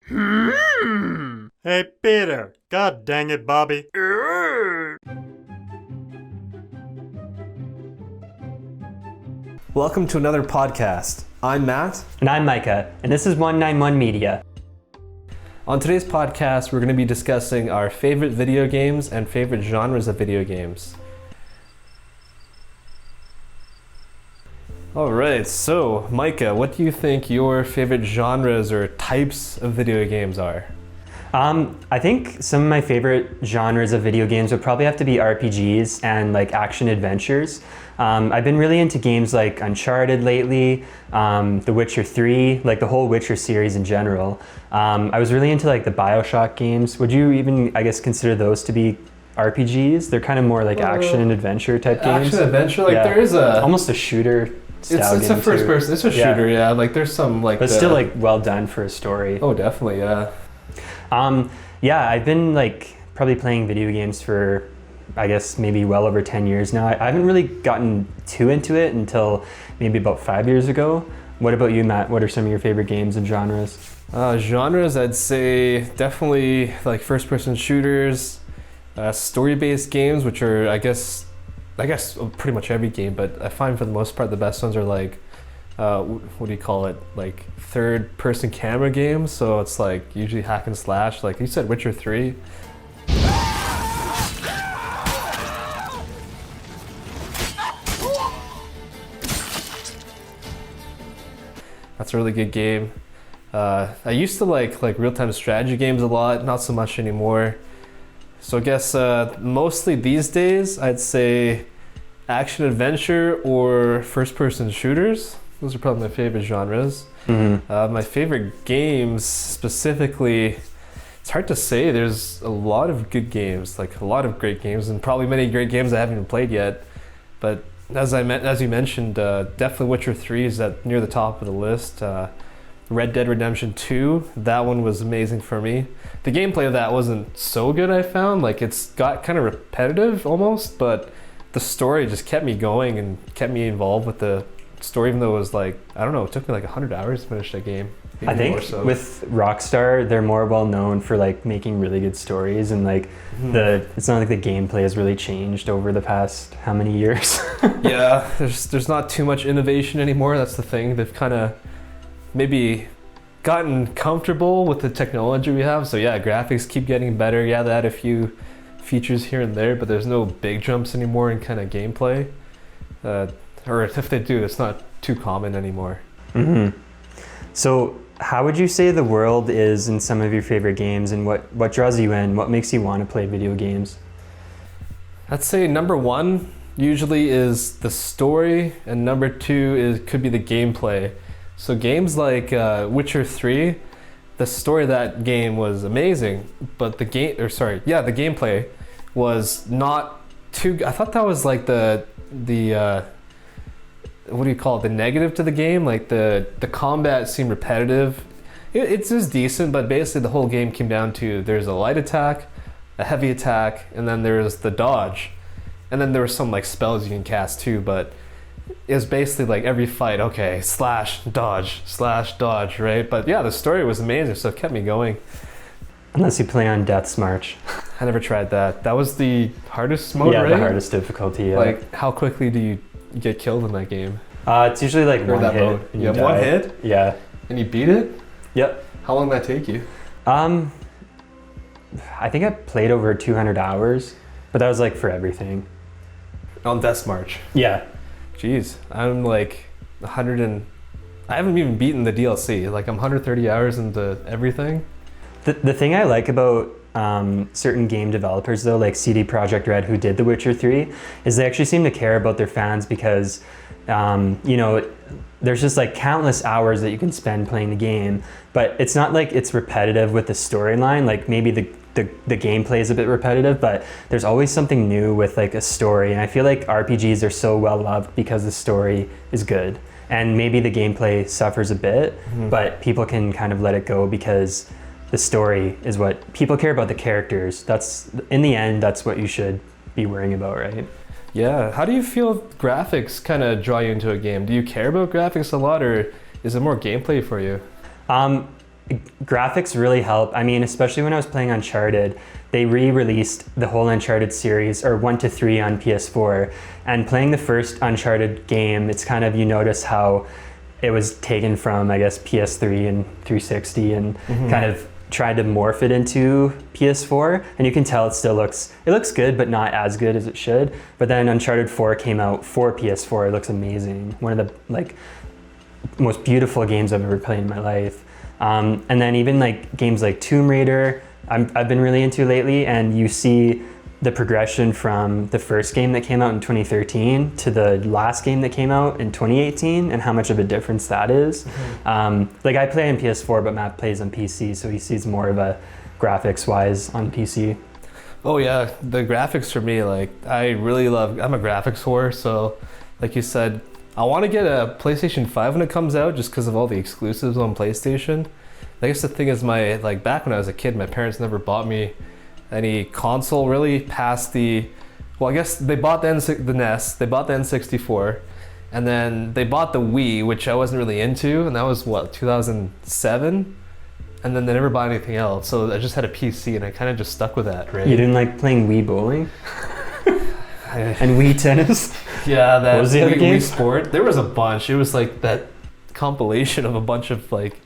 Hey, Peter. God dang it, Bobby. Welcome to another podcast. I'm Matt. And I'm Micah, and this is 191 Media. On today's podcast, we're going to be discussing our favorite video games and favorite genres of video games. Alright, so Micah, what do you think your favorite genres or types of video games are? I think some of my favorite genres of video games would probably have to be RPGs and like action adventures. I've been really into games like Uncharted lately, The Witcher 3, like the whole Witcher series in general. I was really into like the BioShock games. Would you even, I guess, consider those to be RPGs? They're kind of more like action and adventure type games. Action adventure, like there is a... almost a shooter style It's a first person, it's a shooter, yeah. Like there's some like... But still like well done for a story. Oh, definitely, yeah. Yeah, I've been like probably playing video games for, I guess, maybe well over 10 years now. I haven't really gotten too into it until maybe about 5 years ago. What about you, Matt? What are some of your favorite games and genres? Genres, I'd say definitely like first-person shooters, story-based games, which are, I guess pretty much every game, but I find for the most part the best ones are like, what do you call it? Like third-person camera games. So it's like usually hack and slash. Like you said, Witcher 3. That's a really good game. I used to like real-time strategy games a lot, not so much anymore. So I guess mostly these days, I'd say action adventure or first-person shooters. Those are probably my favorite genres. Mm-hmm. My favorite games specifically, it's hard to say. There's a lot of good games, like a lot of great games, and probably many great games I haven't even played yet. But as you mentioned, definitely Witcher 3 is near the top of the list. Red Dead Redemption 2, that one was amazing for me. The gameplay of that wasn't so good, I found. Like it's got kind of repetitive almost, but the story just kept me going and kept me involved with the story, even though it was like, I don't know, it took me like 100 hours to finish that game. I think so. With Rockstar, they're more well known for like making really good stories, and like it's not like the gameplay has really changed over the past how many years. Yeah, there's not too much innovation anymore. That's the thing. They've kind of maybe gotten comfortable with the technology we have. So yeah, graphics keep getting better. Yeah, they add a few features here and there, but there's no big jumps anymore in kind of gameplay. Or if they do, it's not too common anymore. Mm-hmm. So how would you say the world is in some of your favorite games, and what draws you in? What makes you want to play video games? I'd say number one usually is the story, and number two could be the gameplay. So games like Witcher 3, the story of that game was amazing, but the gameplay was not too. I thought that was like the what do you call it? The negative to the game. Like the combat seemed repetitive. It's just decent, but basically the whole game came down to there's a light attack, a heavy attack, and then there's the dodge, and then there were some like spells you can cast too, but it was basically like every fight, okay, slash, dodge, right? But yeah, the story was amazing, so it kept me going. Unless you play on Death's March. I never tried that. That was the hardest mode, right? Yeah, the hardest difficulty, yeah. Like, how quickly do you get killed in that game? It's usually like one hit. Mode. You have one hit? Yeah. And you beat it? Yep. How long did that take you? I think I played over 200 hours, but that was like for everything. On Death's March? Yeah. Jeez, I'm like 100 and... I haven't even beaten the DLC. Like I'm 130 hours into everything. The thing I like about certain game developers though, like CD Projekt Red, who did The Witcher 3, is they actually seem to care about their fans because, there's just like countless hours that you can spend playing the game, but it's not like it's repetitive with the storyline. Like maybe the gameplay is a bit repetitive, but there's always something new with like a story. And I feel like RPGs are so well loved because the story is good. And maybe the gameplay suffers a bit, but people can kind of let it go because the story is what people care about. The characters. That's in the end, that's what you should be worrying about, right? Yeah. How do you feel graphics kind of draw you into a game? Do you care about graphics a lot, or is it more gameplay for you? graphics really help. I mean, especially when I was playing Uncharted, they re-released the whole Uncharted series, or 1 to 3 on PS4. And playing the first Uncharted game, it's kind of, you notice how it was taken from, I guess, PS3 and 360 and kind of tried to morph it into PS4. And you can tell it looks good, but not as good as it should. But then Uncharted 4 came out for PS4. It looks amazing. One of the like most beautiful games I've ever played in my life. And then even like games like Tomb Raider, I've been really into lately, and you see the progression from the first game that came out in 2013 to the last game that came out in 2018, and how much of a difference that is. Like I play on PS4, but Matt plays on PC, so he sees more of a graphics-wise on PC. Oh yeah, the graphics for me, like I'm a graphics whore, so like you said, I want to get a PlayStation 5 when it comes out just because of all the exclusives on PlayStation. I guess the thing is, back when I was a kid, my parents never bought me any console really past I guess they bought the NES, they bought the N64, and then they bought the Wii, which I wasn't really into, and that was 2007, and then they never bought anything else, so I just had a PC, and I kind of just stuck with that, right? You didn't like playing Wii bowling? And Wii tennis? Yeah, that what was the other game? Wii Sport. There was a bunch. It was like that compilation of a bunch of like,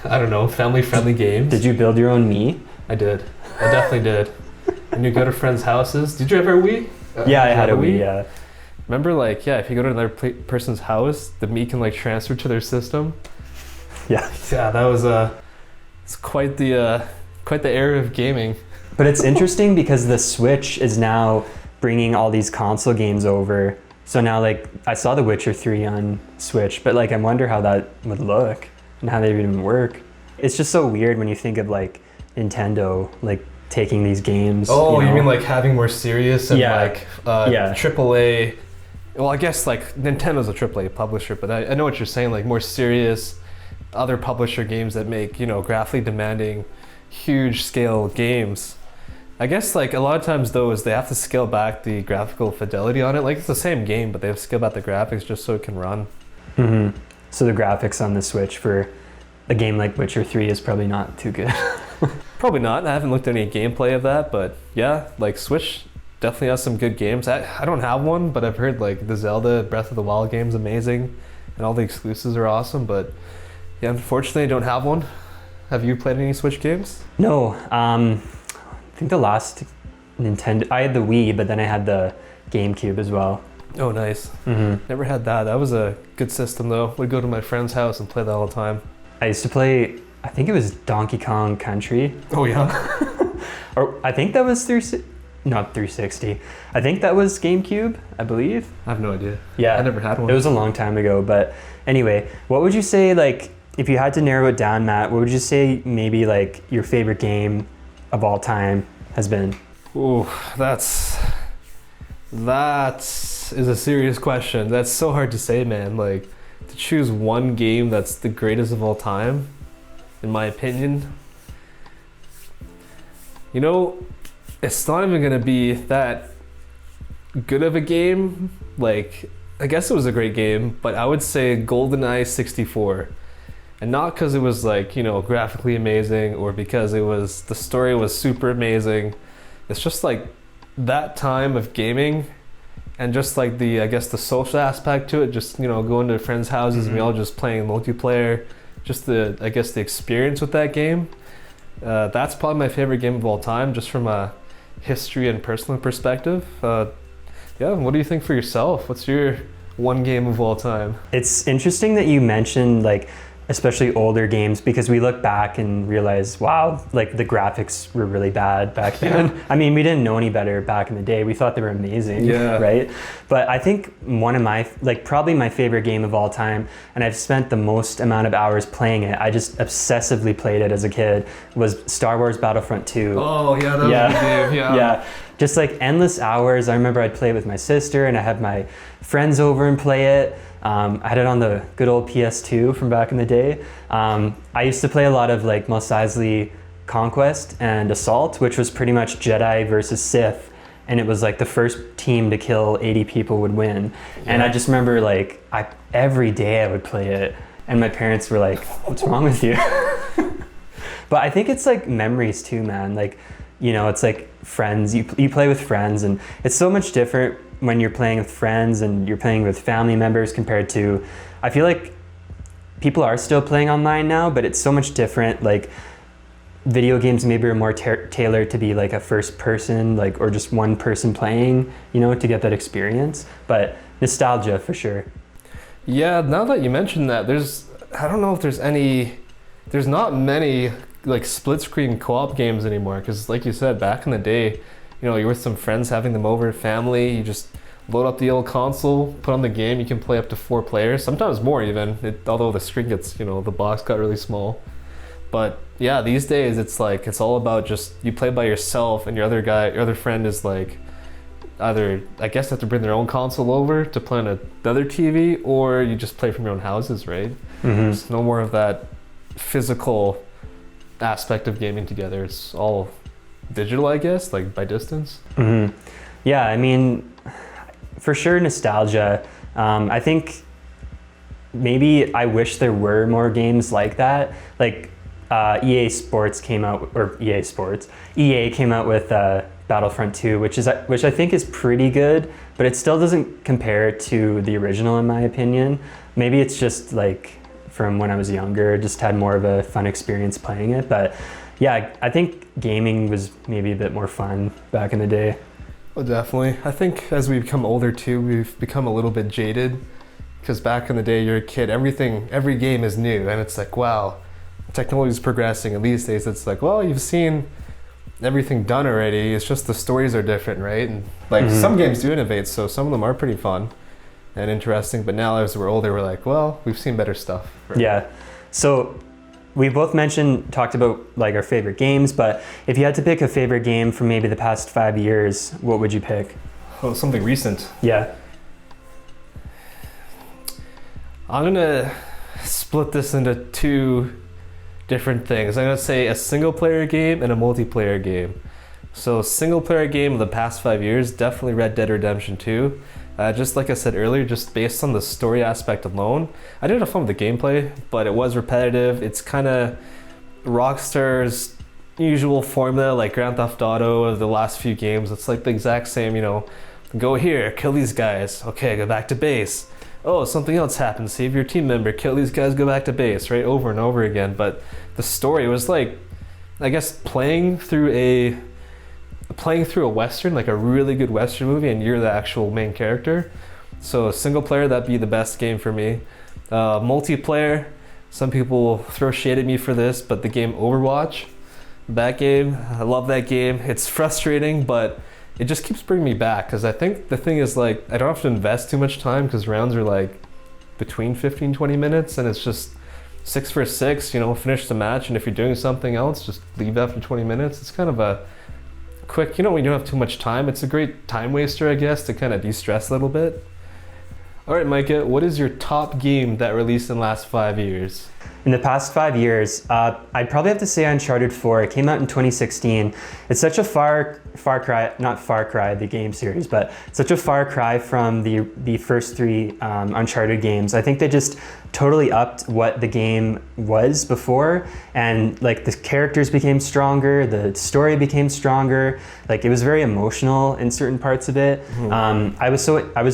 I don't know, family-friendly games. Did you build your own Wii? I did. I definitely did. And you go to friends' houses. Did you ever have a Wii? Yeah, I had a Wii, yeah. Remember, like, yeah, if you go to another person's house, the Mii can like transfer to their system. Yeah. Yeah, that was it's quite the era of gaming. But it's interesting because the Switch is now bringing all these console games over. So now, like, I saw The Witcher 3 on Switch, but like, I wonder how that would look and how they would even work. It's just so weird when you think of like Nintendo, like taking these games. Oh, you know? You mean like having more serious and like AAA? Well, I guess like Nintendo's a AAA publisher, but I know what you're saying. Like more serious, other publisher games that make graphically demanding, huge scale games. I guess like a lot of times though is they have to scale back the graphical fidelity on it. Like it's the same game, but they have to scale back the graphics just so it can run. Mm-hmm. So the graphics on the Switch for a game like Witcher 3 is probably not too good. Probably not. I haven't looked at any gameplay of that, but yeah, like Switch definitely has some good games. I don't have one, but I've heard like the Zelda Breath of the Wild game's amazing and all the exclusives are awesome, but yeah, unfortunately I don't have one. Have you played any Switch games? No, I think the last Nintendo, I had the Wii, but then I had the GameCube as well. Oh, nice. Mm-hmm. Never had that. That was a good system though. Would go to my friend's house and play that all the time. I used to play, I think it was Donkey Kong Country. Oh yeah? Or I think that was not 360. I think that was GameCube, I believe. I have no idea. Yeah. I never had one. It was a long time ago, but anyway, what would you say, like, if you had to narrow it down, Matt, what would you say maybe like your favorite game of all time has been? Ooh, that is a serious question. That's so hard to say, man. Like, to choose one game that's the greatest of all time, in my opinion, it's not even gonna be that good of a game. Like, I guess it was a great game, but I would say GoldenEye 64. And not because it was like, graphically amazing or because the story was super amazing. It's just like that time of gaming and just like the social aspect to it, just, going to friends' houses and we all just playing multiplayer, just the experience with that game. That's probably my favorite game of all time, just from a history and personal perspective. Yeah, what do you think for yourself? What's your one game of all time? It's interesting that you mentioned like especially older games, because we look back and realize, wow, like the graphics were really bad back then. Yeah. I mean, we didn't know any better back in the day. We thought they were amazing, right? But I think one of my, probably my favorite game of all time, and I've spent the most amount of hours playing it, I just obsessively played it as a kid, was Star Wars Battlefront 2. Oh yeah, that was a good game, yeah. Just like endless hours. I remember I'd play it with my sister and I had my friends over and play it. I had it on the good old PS2 from back in the day. I used to play a lot of like Mos Eisley Conquest and Assault, which was pretty much Jedi versus Sith. And it was like the first team to kill 80 people would win. Yeah. And I just remember like every day I would play it and my parents were like, what's wrong with you? But I think it's like memories too, man. Like, you know, it's like friends. You play with friends, and it's so much different when you're playing with friends and you're playing with family members compared to, I feel like people are still playing online now, but it's so much different. Like, video games maybe are more tailored to be like a first person, like, or just one person playing, you know, to get that experience. But nostalgia for sure. Yeah, now that you mention that, I don't know if there's not many like split screen co-op games anymore, because like you said, back in the day, you know, you're with some friends, having them over, family, you just load up the old console, put on the game, you can play up to 4 players, sometimes more even, although the screen gets, you know, the box got really small. But yeah, these days it's like, it's all about just, you play by yourself, and your other friend is like, either, I guess, have to bring their own console over to play on another TV, or you just play from your own houses, right? Mm-hmm. There's no more of that physical aspect of gaming together. It's all digital, I guess, like by distance. Mm-hmm. Yeah, I mean, for sure nostalgia. I think maybe I wish there were more games like that. Like EA came out with Battlefront 2, which I think is pretty good, but it still doesn't compare to the original in my opinion. Maybe it's just like from when I was younger, just had more of a fun experience playing it. But yeah, I think gaming was maybe a bit more fun back in the day. Oh, definitely. I think as we become older too, we've become a little bit jaded, because back in the day, you're a kid, every game is new, and it's like, wow, technology is progressing, and these days it's like, well, you've seen everything done already, it's just the stories are different, right? And like some games do innovate, so some of them are pretty fun and interesting, but now as we're older, we're like, well, we've seen better stuff. Right? Yeah. So we both talked about like our favorite games, but if you had to pick a favorite game from maybe the past 5 years, what would you pick? Oh, something recent. Yeah. I'm gonna split this into 2 different things. I'm gonna say a single player game and a multiplayer game. So single player game of the past 5 years, definitely Red Dead Redemption 2. Just like I said earlier, just based on the story aspect alone, I did have fun with the gameplay, but it was repetitive. It's kind of Rockstar's usual formula, like Grand Theft Auto of the last few games. It's like the exact same, you know, go here, kill these guys, okay, go back to base. Oh, something else happens, save your team member, kill these guys, go back to base, right? Over and over again. But the story was like, I guess, playing through a Western, like a really good Western movie, and you're the actual main character. So single player, that'd be the best game for me. Multiplayer, some people throw shade at me for this, but the game Overwatch, that game, I love that game. It's frustrating, but it just keeps bringing me back, because I think the thing is, like, I don't have to invest too much time, because rounds are like between 15-20 minutes, and it's just 6 for 6, you know, finish the match, and if you're doing something else, just leave after 20 minutes. It's kind of a quick, you know, when you don't have too much time, it's a great time waster, I guess, to kind of de-stress a little bit. All right, Micah, what is your top game that released in the last 5 years? In the past 5 years, I'd probably have to say Uncharted 4. It came out in 2016. It's such a far cry, not Far Cry, the game series, but such a far cry from the first 3 Uncharted games. I think they just totally upped what the game was before, and like the characters became stronger, the story became stronger. Like, it was very emotional in certain parts of it. I was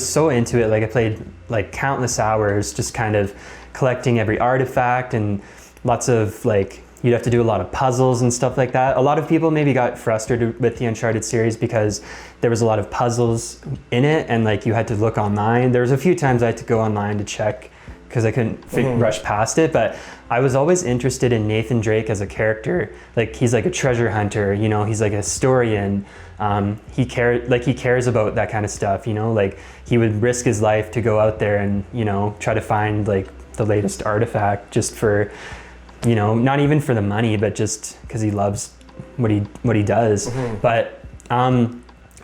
so into it. Like, I played like countless hours, just kind of collecting every artifact, and lots of, like, you'd have to do a lot of puzzles and stuff like that. A lot of people maybe got frustrated with the Uncharted series because there was a lot of puzzles in it, and like you had to look online. There was a few times I had to go online to check because I couldn't rush past it, but I was always interested in Nathan Drake as a character. Like, he's like a treasure hunter, you know, he's like a historian. He cares about that kind of stuff, you know, like he would risk his life to go out there and, you know, try to find like the latest artifact, just for, you know, not even for the money, but just because he loves what he does. But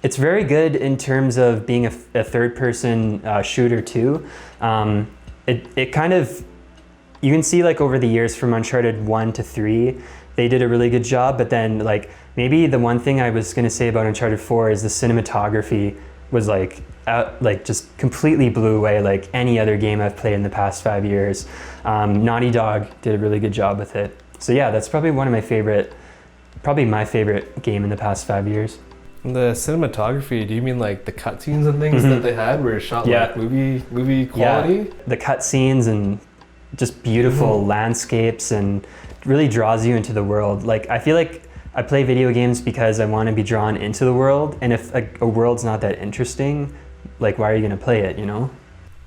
it's very good in terms of being a third person shooter too. It kind of, you can see like over the years from Uncharted 1 to 3, they did a really good job, but then like maybe the one thing I was going to say about Uncharted 4 is the cinematography was like just completely blew away like any other game I've played in the past 5 years. Naughty Dog did a really good job with it. So yeah, that's probably my favorite game in the past 5 years. The cinematography, do you mean like the cutscenes and things that they had where it shot Yeah. like movie quality? Yeah, the cutscenes and just beautiful landscapes, and really draws you into the world. Like, I feel like I play video games because I want to be drawn into the world, and if a world's not that interesting, like, why are you going to play it, you know?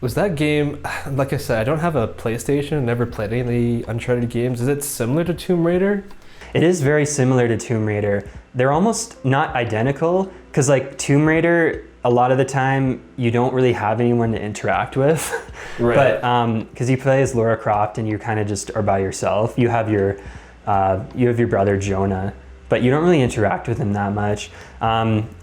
Was that game, like I said, I don't have a PlayStation, never played any of the Uncharted games. Is it similar to Tomb Raider? It is very similar to Tomb Raider. They're almost not identical, because like Tomb Raider, a lot of the time you don't really have anyone to interact with. Right. But because you play as Lara Croft and you kind of just are by yourself. You have your brother Jonah, but you don't really interact with him that much.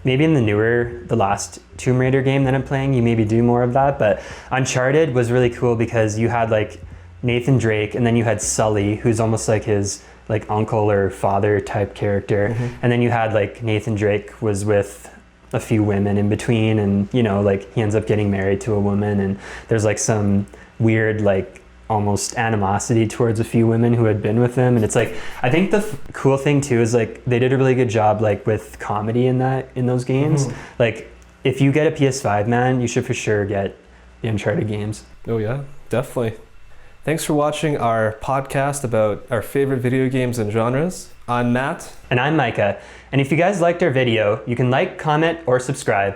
Maybe in the last Tomb Raider game that I'm playing, you maybe do more of that. But Uncharted was really cool because you had like Nathan Drake, and then you had Sully, who's almost like his like uncle or father type character. And then you had like Nathan Drake was with a few women in between, and you know, like he ends up getting married to a woman, and there's like some weird like almost animosity towards a few women who had been with him. And it's like, I think the cool thing too is like they did a really good job like with comedy in those games. Like if you get a PS5, man, you should for sure get the Uncharted games. Oh yeah, definitely. Thanks for watching our podcast about our favorite video games and genres. I'm Matt. And I'm Micah. And if you guys liked our video, you can like, comment, or subscribe.